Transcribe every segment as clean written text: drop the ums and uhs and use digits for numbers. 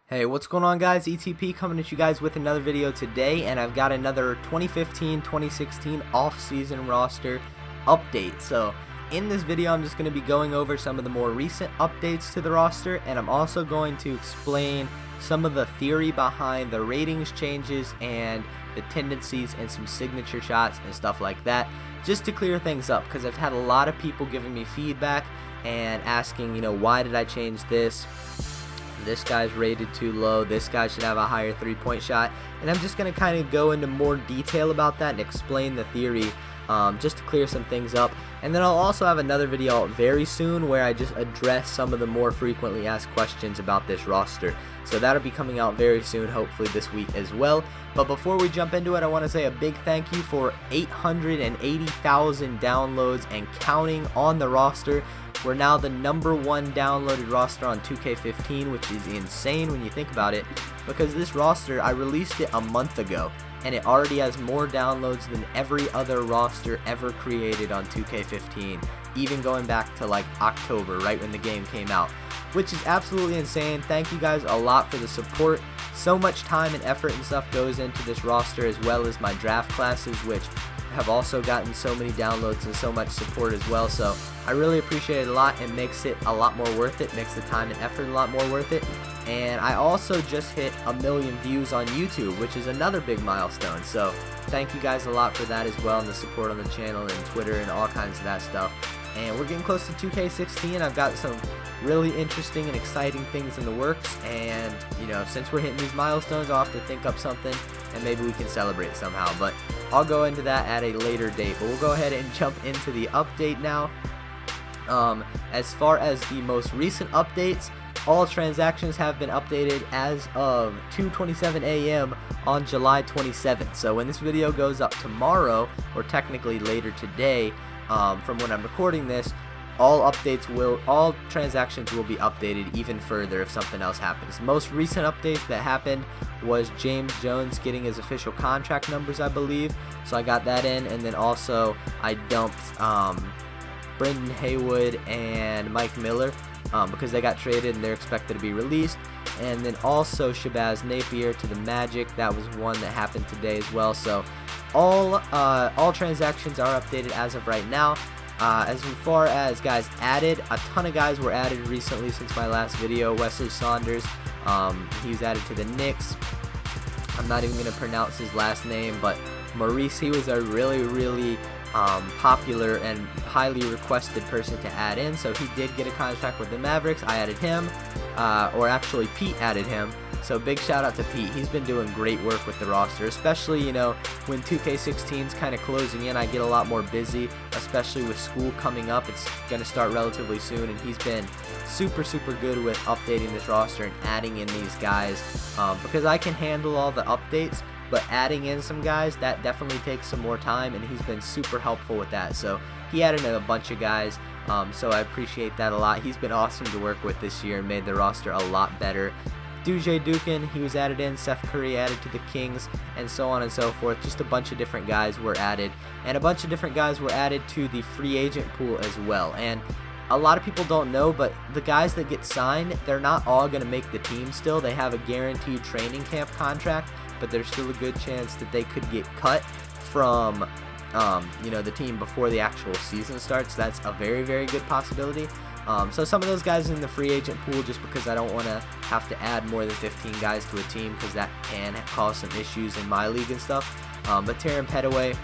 Hey, what's going on, guys? ETP coming at you guys with another video today, and I've got another 2015-2016 off-season roster update. So in this video, I'm just going to be going over some of the more recent updates to the roster, and I'm also going to explain some of the theory behind the ratings changes and the tendencies and some signature shots and stuff like that, just to clear things up, because I've had a lot of people giving me feedback and asking, why did I change this? This guy's rated too low, this guy should have a higher three-point shot, and I'm just going to kind of go into more detail about that and explain the theory, just to clear some things up. And then I'll also have another video out very soon where I just address some of the more frequently asked questions about this roster. So that'll be coming out very soon, hopefully this week as well. But before we jump into it, I want to say a big thank you for 880,000 downloads and counting on the roster. We're now the #1 downloaded roster on 2K15, which is insane when you think about it, because this roster, I released it a month ago, and it already has more downloads than every other roster ever created on 2K15, even going back to like October, right when the game came out, which is absolutely insane. Thank you guys a lot for the support. So much time and effort and stuff goes into this roster, as well as my draft classes, which have also gotten so many downloads and so much support as well. So I really appreciate it a lot. It makes it a lot more worth it, makes the time and effort a lot more worth it. And I also just hit 1 million views on YouTube, which is another big milestone. So thank you guys a lot for that as well, and the support on the channel and Twitter and all kinds of that stuff. And we're getting close to 2K16. I've got some really interesting and exciting things in the works, and since we're hitting these milestones, I'll have to think up something and maybe we can celebrate somehow, but I'll go into that at a later date. But we'll go ahead and jump into the update now. As far as the most recent updates, all transactions have been updated as of 2:27 a.m. on July 27th. So when this video goes up tomorrow, or technically later today, from when I'm recording this, all transactions will be updated even further if something else happens. Most recent updates that happened was James Jones getting his official contract numbers, I believe. So I got that in, and then also I dumped Brendan Haywood and Mike Miller because they got traded and they're expected to be released. And then also Shabazz Napier to the Magic. That was one that happened today as well. So all transactions are updated as of right now. As far as guys added, a ton of guys were added recently since my last video. Wesley Saunders, he was added to the Knicks. I'm not even going to pronounce his last name, but Maurice, he was a really popular and highly requested person to add in, so he did get a contract with the Mavericks. I added him, or actually Pete added him. So big shout out to Pete. He's been doing great work with the roster, especially when 2K16 is kind of closing in. I get a lot more busy, especially with school coming up. It's going to start relatively soon, and he's been super good with updating this roster and adding in these guys, because I can handle all the updates, but adding in some guys, that definitely takes some more time, and he's been super helpful with that. So he added in a bunch of guys, so I appreciate that a lot. He's been awesome to work with this year and made the roster a lot better. Duje Dukin, he was added in. Seth Curry added to the Kings, and so on and so forth. Just a bunch of different guys were added, and a bunch of different guys were added to the free agent pool as well. And a lot of people don't know, but the guys that get signed, they're not all going to make the team still. They have a guaranteed training camp contract, but there's still a good chance that they could get cut from the team before the actual season starts. That's a very good possibility. So some of those guys in the free agent pool, just because I don't want to have to add more than 15 guys to a team, because that can cause some issues in my league and stuff. But Terran Petaway,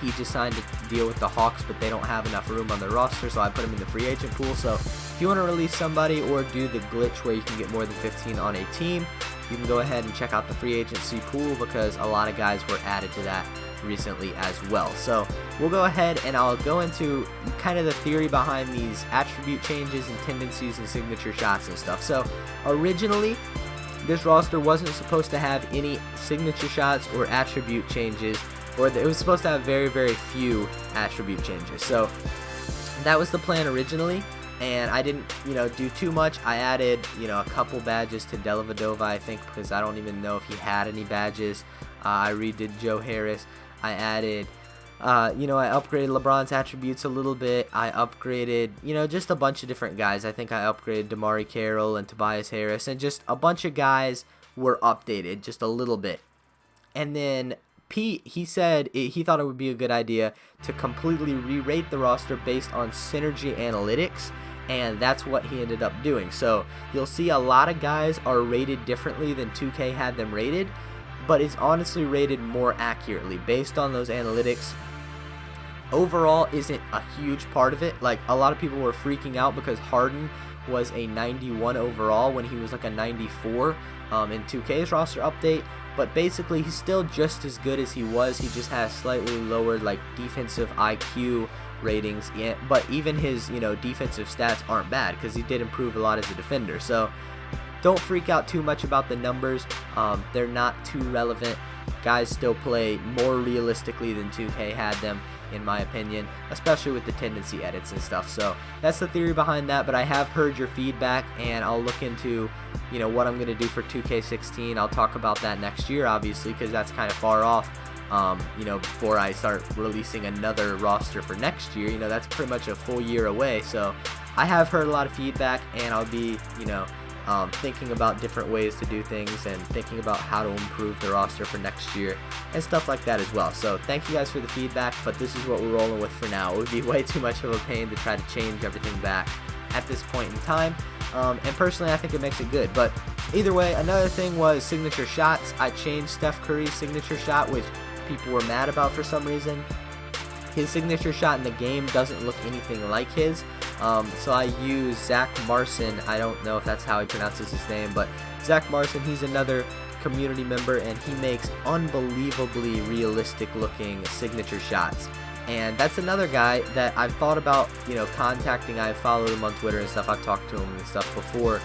he just signed a deal with the Hawks, but they don't have enough room on their roster, so I put him in the free agent pool. So if you want to release somebody or do the glitch where you can get more than 15 on a team, you can go ahead and check out the free agency pool, because a lot of guys were added to that recently as well. So we'll go ahead and I'll go into kind of the theory behind these attribute changes and tendencies and signature shots and stuff. So originally, this roster wasn't supposed to have any signature shots or attribute changes, or it was supposed to have very few attribute changes. So that was the plan originally, and I didn't do too much. I added a couple badges to Dellavedova, I think, because I don't even know if he had any badges. I redid Joe Harris. I added You know, I upgraded LeBron's attributes a little bit. I upgraded, you know, just a bunch of different guys. I think I upgraded Damari Carroll and Tobias Harris, and just a bunch of guys were updated just a little bit. And then Pete, he said he thought it would be a good idea to completely re-rate the roster based on synergy analytics, and that's what he ended up doing. So you'll see a lot of guys are rated differently than 2K had them rated, but it's honestly rated more accurately based on those analytics. Overall isn't a huge part of it. Like, a lot of people were freaking out because Harden was a 91 overall when he was like a 94 in 2K's roster update. But basically, he's still just as good as he was. He just has slightly lower like defensive IQ ratings. But even his, you know, defensive stats aren't bad because he did improve a lot as a defender. So don't freak out too much about the numbers. They're not too relevant. Guys still play more realistically than 2K had them, in my opinion, especially with the tendency edits and stuff. So that's the theory behind that, but I have heard your feedback, and I'll look into, you know, what I'm going to do for 2K16. I'll talk about that next year, obviously, because that's kind of far off, you know, before I start releasing another roster for next year. You know, that's pretty much a full year away. So I have heard a lot of feedback, and I'll be, you know, thinking about different ways to do things and thinking about how to improve the roster for next year and stuff like that as well. So thank you guys for the feedback, but this is what we're rolling with for now. It would be way too much of a pain to try to change everything back at this point in time, and personally I think it makes it good. But either way, another thing was signature shots. I changed Steph Curry's signature shot, which people were mad about for some reason. His signature shot in the game doesn't look anything like his. So I use Zach Marson. I don't know if that's how he pronounces his name, but Zach Marson, he's another community member, and he makes unbelievably realistic looking signature shots. And that's another guy that I've thought about, you know, contacting. I've followed him on Twitter and stuff. I've talked to him and stuff before.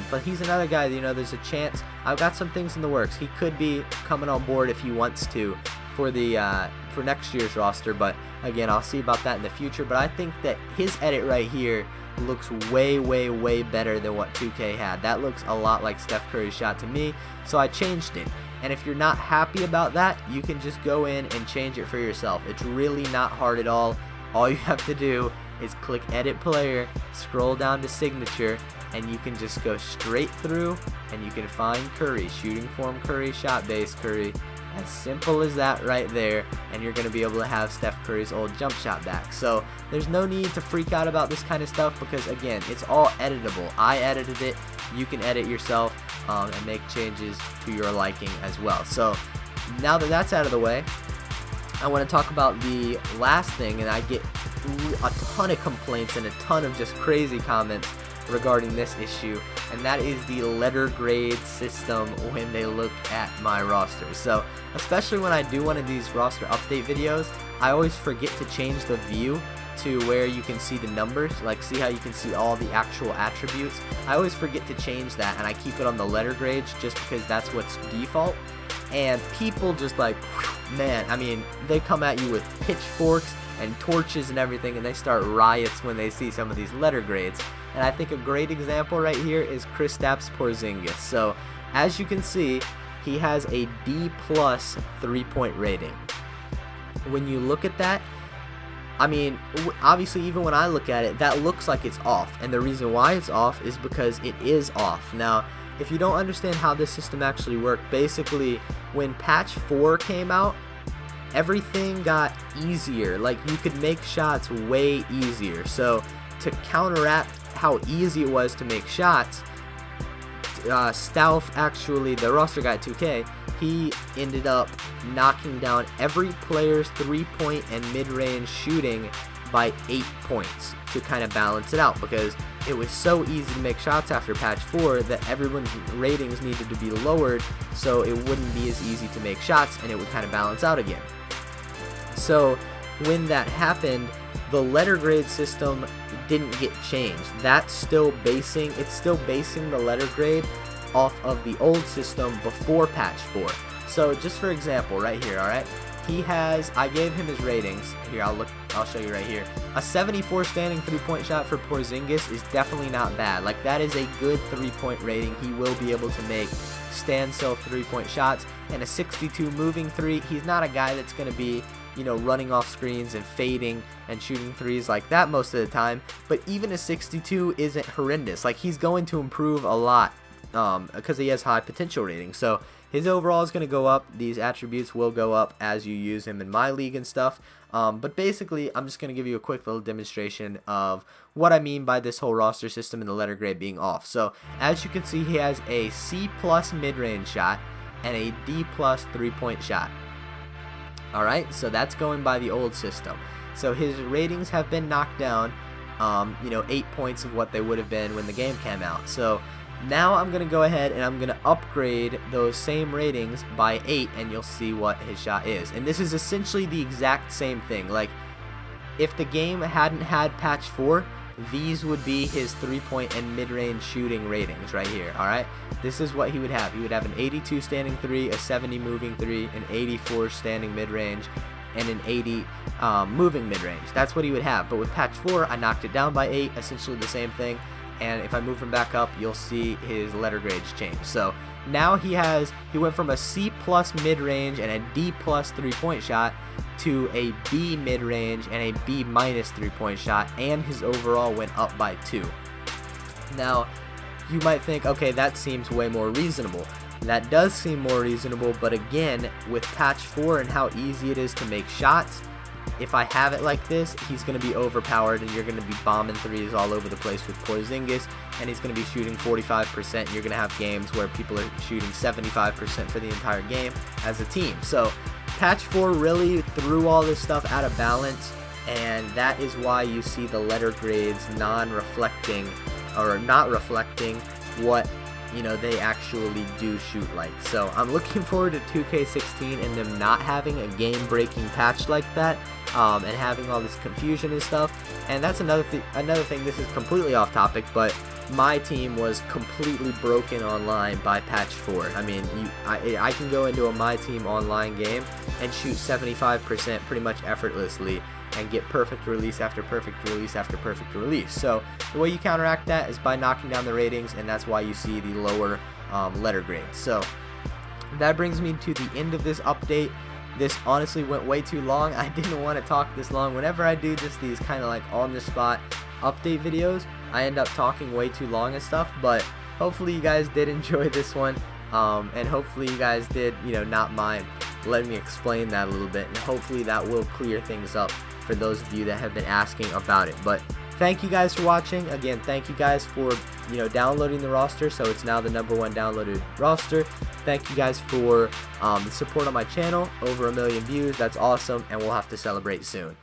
But he's another guy, you know, there's a chance. I've got some things in the works. He could be coming on board if he wants to for the for next year's roster, but again, I'll see about that in the future. But I think that his edit right here looks way better than what 2K had. That looks a lot like Steph Curry's shot to me, so I changed it. And if you're not happy about that, you can just go in and change it for yourself. It's really not hard at all. All you have to do is click edit player, scroll down to signature, and you can just go straight through and you can find Curry, shooting form Curry, shot base Curry. As simple as that right there, and you're going to be able to have Steph Curry's old jump shot back. So there's no need to freak out about this kind of stuff because, again, it's all editable. I edited it. You can edit yourself and make changes to your liking as well. So now that that's out of the way, I want to talk about the last thing, and I get a ton of complaints and a ton of just crazy comments regarding this issue, and that is the letter grade system when they look at my roster. So especially when I do one of these roster update videos, I always forget to change the view to where you can see the numbers, like see how you can see all the actual attributes. I always forget to change that, and I keep it on the letter grades just because that's what's default. And people just like, man, I mean, they come at you with pitchforks and torches and everything, and they start riots when they see some of these letter grades. And I think a great example right here is Kristaps Porzingis. So as you can see, he has a D+ 3-point rating. When you look at that, I mean, obviously even when I look at it, that looks like it's off. And the reason why it's off is because it is off. Now, if you don't understand how this system actually worked, basically when patch 4 came out, everything got easier. Like, you could make shots way easier. So to counteract how easy it was to make shots, Stauf, actually the roster guy 2K, he ended up knocking down every player's 3-point and mid-range shooting by 8 points to kind of balance it out, because it was so easy to make shots after patch 4 that everyone's ratings needed to be lowered so it wouldn't be as easy to make shots, and it would kind of balance out again. So when that happened, the letter grade system didn't get changed. It's still basing the letter grade off of the old system before patch 4. So just for example, right here, alright, I gave him his ratings. Here, I'll show you right here. A 74 standing 3-point shot for Porzingis is definitely not bad. Like, that is a good 3-point rating. He will be able to make standstill 3-point shots, and a 62 moving 3. He's not a guy that's going to be you know, running off screens and fading and shooting threes like that most of the time. But even a 62 isn't horrendous. Like, he's going to improve a lot because he has high potential rating. So his overall is going to go up. These attributes will go up as you use him in my league and stuff. But basically, I'm just going to give you a quick little demonstration of what I mean by this whole roster system and the letter grade being off. So as you can see, he has a C+ mid-range shot and a D+ 3-point shot. Alright, so that's going by the old system. So his ratings have been knocked down, you know, 8 points of what they would have been when the game came out. So now I'm going to go ahead and I'm going to upgrade those same ratings by 8, and you'll see what his shot is. And this is essentially the exact same thing. Like, if the game hadn't had patch 4, these would be his 3-point and mid-range shooting ratings right here. Alright, this is what he would have. He would have an 82 standing 3, a 70 moving 3, an 84 standing mid-range, and an 80 moving mid-range. That's what he would have. But with patch 4, I knocked it down by 8, essentially the same thing. And if I move him back up, you'll see his letter grades change. So now he went from a C+ mid-range and a D+ 3-point shot to a B mid-range and a B- 3-point shot, and his overall went up by 2. Now, you might think, okay, that seems way more reasonable. That does seem more reasonable, but again, with patch 4 and how easy it is to make shots, if I have it like this, he's going to be overpowered, and you're going to be bombing threes all over the place with Porzingis, and he's going to be shooting 45%. And you're going to have games where people are shooting 75% for the entire game as a team. So patch 4 really threw all this stuff out of balance, and that is why you see the letter grades non-reflecting or not reflecting what, you know, they actually do shoot like. So I'm looking forward to 2K16 and them not having a game-breaking patch like that, and having all this confusion and stuff. And that's another thing. This is completely off topic, but my team was completely broken online by patch 4. I mean, I can go into a my team online game and shoot 75% pretty much effortlessly and get perfect release after perfect release after perfect release. So the way you counteract that is by knocking down the ratings, and that's why you see the lower letter grades. So that brings me to the end of this update. This honestly went way too long. I didn't want to talk this long. Whenever I do just these kind of like on the spot update videos, I end up talking way too long and stuff, but hopefully you guys did enjoy this one, and hopefully you guys did, you know, not mind letting me explain that a little bit, and hopefully that will clear things up for those of you that have been asking about it. But thank you guys for watching. Again, thank you guys for, you know, downloading the roster, so it's now the #1 downloaded roster. Thank you guys for the support on my channel. Over 1 million views. That's awesome, and we'll have to celebrate soon.